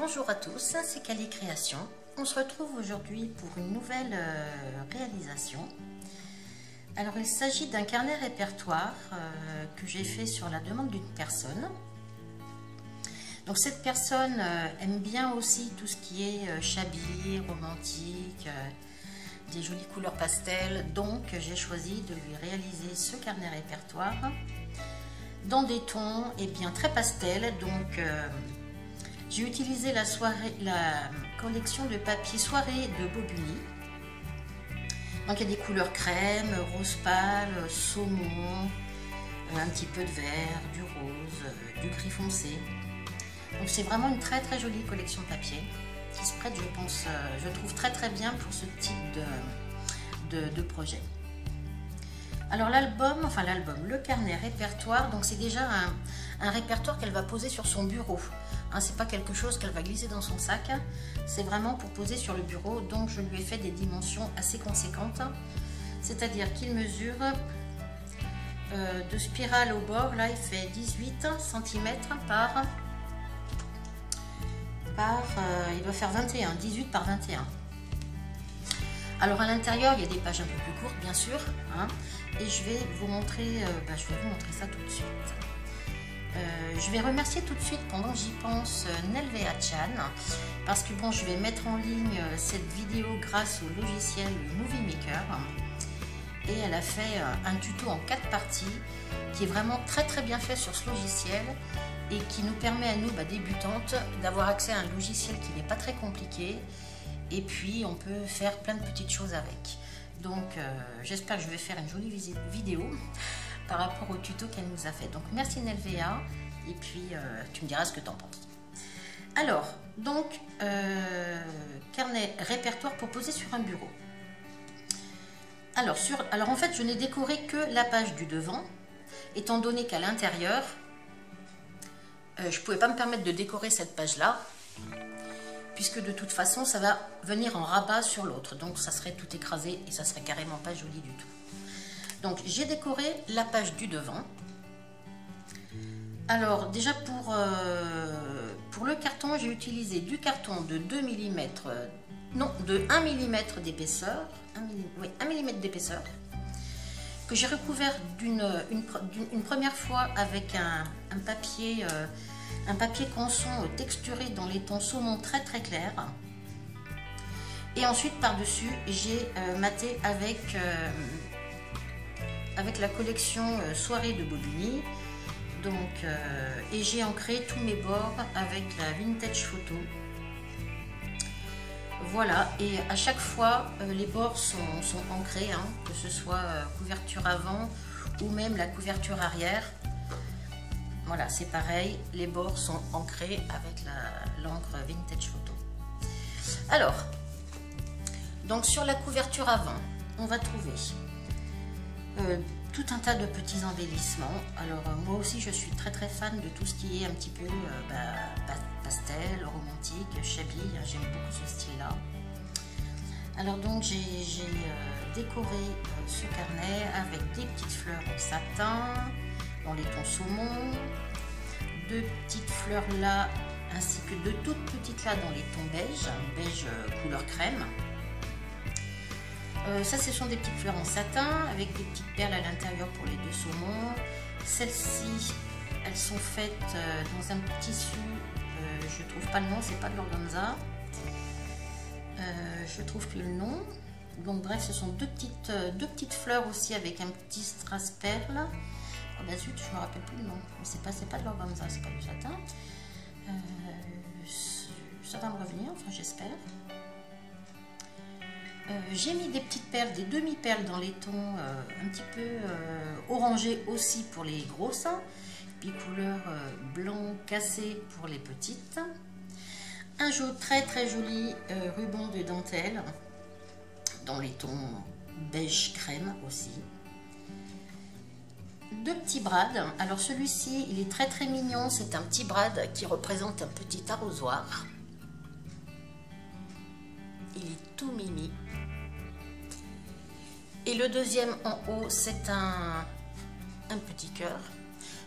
Bonjour à tous, c'est Cali Création. On se retrouve aujourd'hui pour une nouvelle réalisation. Alors il s'agit d'un carnet répertoire que j'ai fait sur la demande d'une personne. Donc cette personne aime bien aussi tout ce qui est chablis, romantique, des jolies couleurs pastel. Donc j'ai choisi de lui réaliser ce carnet répertoire dans des tons bien très pastel. Donc j'ai utilisé la collection de papier soirée de Bobigny. Donc il y a des couleurs crème, rose pâle, saumon, un petit peu de vert, du rose, du gris foncé. Donc c'est vraiment une très très jolie collection de papier qui se prête, je pense, je trouve très bien pour ce type de projet. Alors le carnet répertoire, donc c'est déjà un répertoire qu'elle va poser sur son bureau. C'est pas quelque chose qu'elle va glisser dans son sac, c'est vraiment pour poser sur le bureau. Donc je lui ai fait des dimensions assez conséquentes, c'est-à-dire qu'il mesure de spirale au bord, là il fait 18 cm il doit faire 21, 18 par 21. Alors à l'intérieur il y a des pages un peu plus courtes bien sûr, et je vais vous montrer, ça tout de suite. Je vais remercier tout de suite, pendant que j'y pense, Nelvea Chan, parce que bon, je vais mettre en ligne cette vidéo grâce au logiciel Movie Maker, et elle a fait un tuto en 4 parties qui est vraiment très bien fait sur ce logiciel et qui nous permet à nous, débutantes, d'avoir accès à un logiciel qui n'est pas très compliqué, et puis on peut faire plein de petites choses avec. Donc j'espère que je vais faire une jolie vidéo par rapport au tuto qu'elle nous a fait. Donc merci Nelvea, et puis tu me diras ce que tu en penses. Alors, donc, carnet répertoire pour poser sur un bureau. Alors en fait, je n'ai décoré que la page du devant, étant donné qu'à l'intérieur, je ne pouvais pas me permettre de décorer cette page-là, puisque de toute façon, ça va venir en rabat sur l'autre. Donc ça serait tout écrasé et ça serait carrément pas joli du tout. Donc j'ai décoré la page du devant. Alors déjà pour le carton, j'ai utilisé du carton de 2 mm, de 1 mm d'épaisseur, 1 mm d'épaisseur, que j'ai recouvert une première fois avec un papier canson texturé dans les tons saumon très clairs. Et ensuite par-dessus, j'ai maté avec la collection soirée de Bobigny. Donc, et j'ai ancré tous mes bords avec la Vintage Photo. Voilà, et à chaque fois, les bords sont ancrés, que ce soit couverture avant ou même la couverture arrière. Voilà, c'est pareil, les bords sont ancrés avec l'encre Vintage Photo. Alors, donc sur la couverture avant, on va trouver tout un tas de petits embellissements. Alors moi aussi je suis très fan de tout ce qui est un petit peu pastel, romantique, chablis, j'aime beaucoup ce style là. Alors donc j'ai décoré ce carnet avec des petites fleurs en satin dans les tons saumon, deux petites fleurs là ainsi que de toutes petites là dans les tons beige couleur crème. Ça, ce sont des petites fleurs en satin avec des petites perles à l'intérieur pour les deux saumons. Celles-ci, elles sont faites dans un tissu, je trouve pas le nom, c'est pas de l'organza. Je trouve plus le nom. Donc bref, ce sont deux petites fleurs aussi avec un petit strass perle. Oh bah zut, je me rappelle plus le nom. Mais c'est pas de l'organza, c'est pas du satin. Ça va me revenir, enfin j'espère. J'ai mis des petites perles, des demi-perles dans les tons un petit peu orangés aussi pour les grosses, puis couleur blanc cassé pour les petites. Un très joli ruban de dentelle dans les tons beige crème aussi. Deux petits brades. Alors celui-ci, il est très mignon, c'est un petit brade qui représente un petit arrosoir. Il est tout mimi. Et le deuxième en haut, c'est un petit cœur.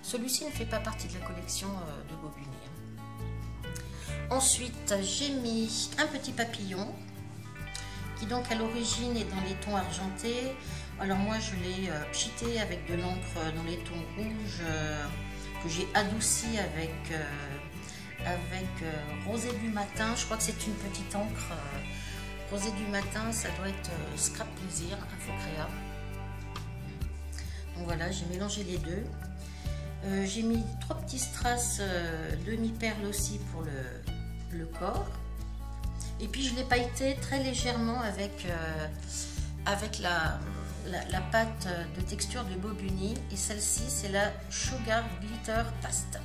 Celui-ci ne fait pas partie de la collection de Bobigny. Ensuite, j'ai mis un petit papillon qui donc à l'origine est dans les tons argentés. Alors moi je l'ai pchité avec de l'encre dans les tons rouges que j'ai adouci avec rosé du matin. Je crois que c'est une petite encre rosé du matin, ça doit être Scrap Plaisir, Infocréa. Donc voilà, j'ai mélangé les deux. J'ai mis 3 petits strass demi-perle aussi pour le corps. Et puis je l'ai pailleté très légèrement avec la pâte de texture de Bobuni. Et celle-ci, c'est la Sugar Glitter Paste.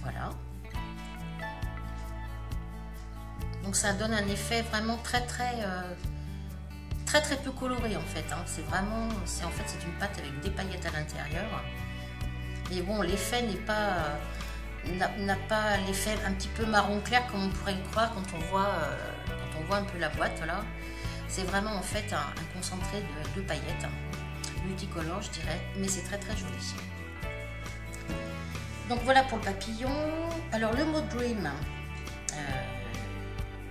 Voilà. Donc ça donne un effet vraiment très peu coloré en fait. Hein. C'est vraiment, c'est une pâte avec des paillettes à l'intérieur. Et bon, l'effet n'a pas l'effet un petit peu marron clair comme on pourrait le croire quand on voit un peu la boîte là. C'est vraiment en fait un concentré de paillettes, multicolore je dirais, mais c'est très joli. Donc voilà pour le papillon. Alors le mot Dream,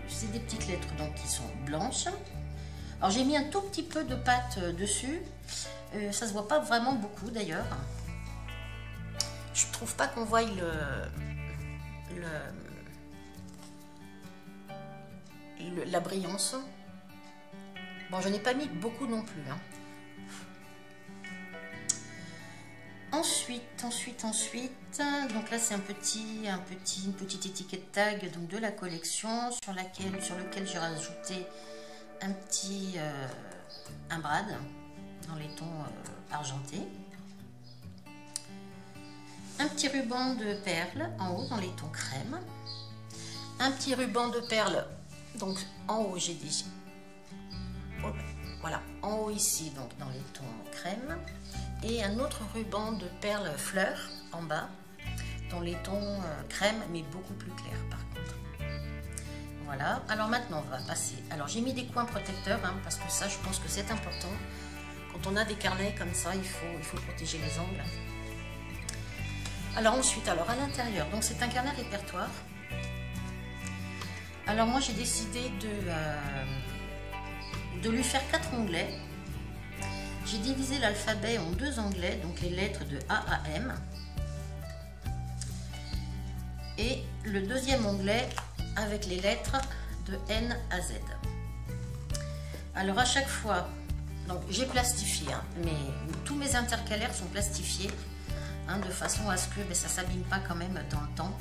c'est des petites lettres donc qui sont blanches. Alors j'ai mis un tout petit peu de pâte dessus, ça se voit pas vraiment beaucoup d'ailleurs. Je trouve pas qu'on voie la brillance. Bon, je n'ai pas mis beaucoup non plus. Hein. Ensuite, donc là c'est une petite étiquette tag donc de la collection sur lequel j'ai rajouté un brad dans les tons argentés. Un petit ruban de perles en haut dans les tons crème. Un petit ruban de perles, donc en haut j'ai dit. Voilà, en haut ici, donc dans les tons crème. Et un autre ruban de perles fleurs en bas, dans les tons crème, mais beaucoup plus clairs par contre. Voilà, alors maintenant on va passer. Alors j'ai mis des coins protecteurs, hein, parce que ça je pense que c'est important. Quand on a des carnets comme ça, il faut protéger les angles. Alors ensuite, à l'intérieur, donc c'est un carnet répertoire. Alors moi j'ai décidé de lui faire 4 onglets. J'ai divisé l'alphabet en 2 onglets, donc les lettres de A à M. Et le deuxième onglet avec les lettres de N à Z. Alors à chaque fois, donc j'ai plastifié, hein, mais tous mes intercalaires sont plastifiés. De façon à ce que ça ne s'abîme pas quand même dans le temps.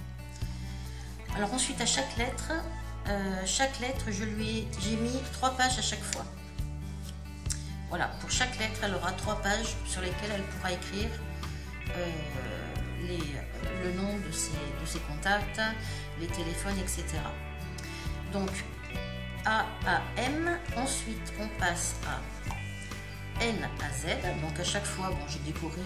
Alors ensuite à chaque lettre j'ai mis 3 pages à chaque fois. Voilà, pour chaque lettre elle aura 3 pages sur lesquelles elle pourra écrire le nom de ses contacts, les téléphones, etc. Donc A à M, ensuite on passe à N à Z, donc à chaque fois bon, j'ai décoré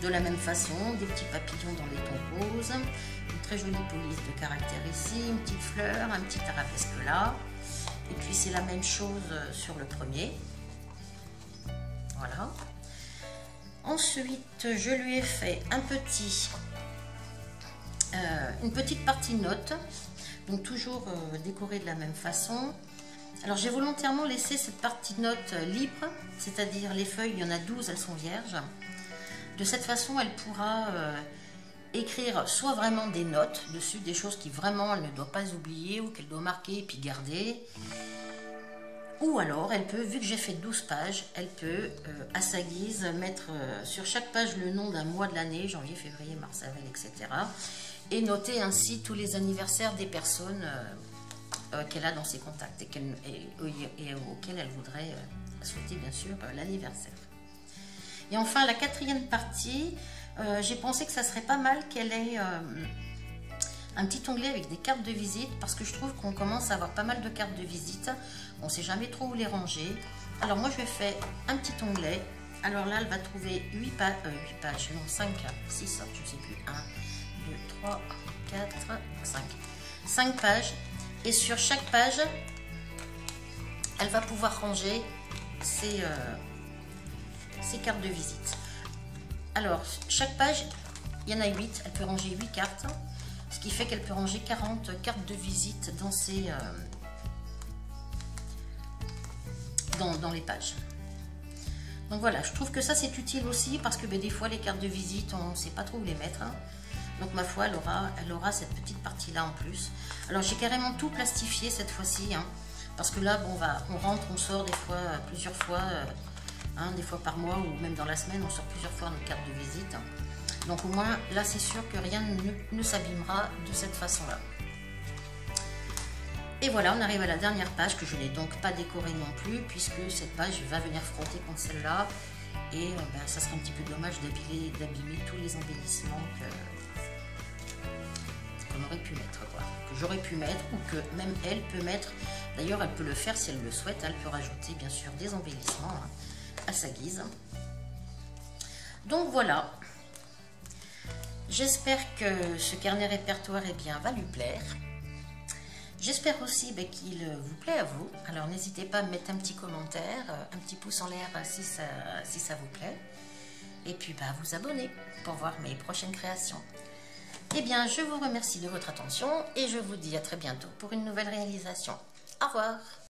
de la même façon, des petits papillons dans les tons roses, une très jolie police de caractère ici, une petite fleur, un petit arabesque là, et puis c'est la même chose sur le premier. Voilà. Ensuite, je lui ai fait une petite partie note, donc toujours décorée de la même façon. Alors j'ai volontairement laissé cette partie note libre, c'est-à-dire les feuilles, il y en a 12, elles sont vierges. De cette façon, elle pourra écrire soit vraiment des notes dessus, des choses qui vraiment elle ne doit pas oublier ou qu'elle doit marquer et puis garder. Ou alors, elle peut, vu que j'ai fait 12 pages, elle peut, à sa guise, mettre sur chaque page le nom d'un mois de l'année, janvier, février, mars, avril, etc. Et noter ainsi tous les anniversaires des personnes qu'elle a dans ses contacts et auxquelles elle voudrait souhaiter, bien sûr, l'anniversaire. Et enfin, la 4e partie, j'ai pensé que ça serait pas mal qu'elle ait un petit onglet avec des cartes de visite, parce que je trouve qu'on commence à avoir pas mal de cartes de visite. On ne sait jamais trop où les ranger. Alors moi, je vais faire un petit onglet. Alors là, elle va trouver 8 pages, non 5, 6, je ne sais plus, 1, 2, 3, 4, 5. 5 pages. Et sur chaque page, elle va pouvoir ranger ses cartes de visite. Alors, chaque page, il y en a 8, elle peut ranger 8 cartes, ce Ce qui fait qu'elle peut ranger 40 cartes de visite dans dans les pages. Donc voilà, je trouve que ça c'est utile aussi parce que des fois les cartes de visite, on ne sait pas trop où les mettre. Hein. Donc ma foi, elle aura cette petite partie-là en plus. Alors j'ai carrément tout plastifié cette fois-ci. Hein, parce que là, bon, on rentre, on sort des fois, plusieurs fois, des fois par mois ou même dans la semaine, on sort plusieurs fois nos cartes de visite. Donc au moins, là c'est sûr que rien ne s'abîmera de cette façon-là. Et voilà, on arrive à la dernière page que je n'ai donc pas décorée non plus, puisque cette page va venir frotter contre celle-là. Et ça serait un petit peu dommage d'abîmer tous les embellissements qu'on aurait pu mettre, quoi. Que j'aurais pu mettre, ou que même elle peut mettre. D'ailleurs, elle peut le faire si elle le souhaite. Elle peut rajouter, bien sûr, des embellissements à sa guise. Donc voilà. J'espère que ce carnet répertoire va lui plaire. J'espère aussi qu'il vous plaît à vous. Alors n'hésitez pas à me mettre un petit commentaire, un petit pouce en l'air si ça vous plaît. Et puis vous abonner pour voir mes prochaines créations. Eh bien, je vous remercie de votre attention et je vous dis à très bientôt pour une nouvelle réalisation. Au revoir!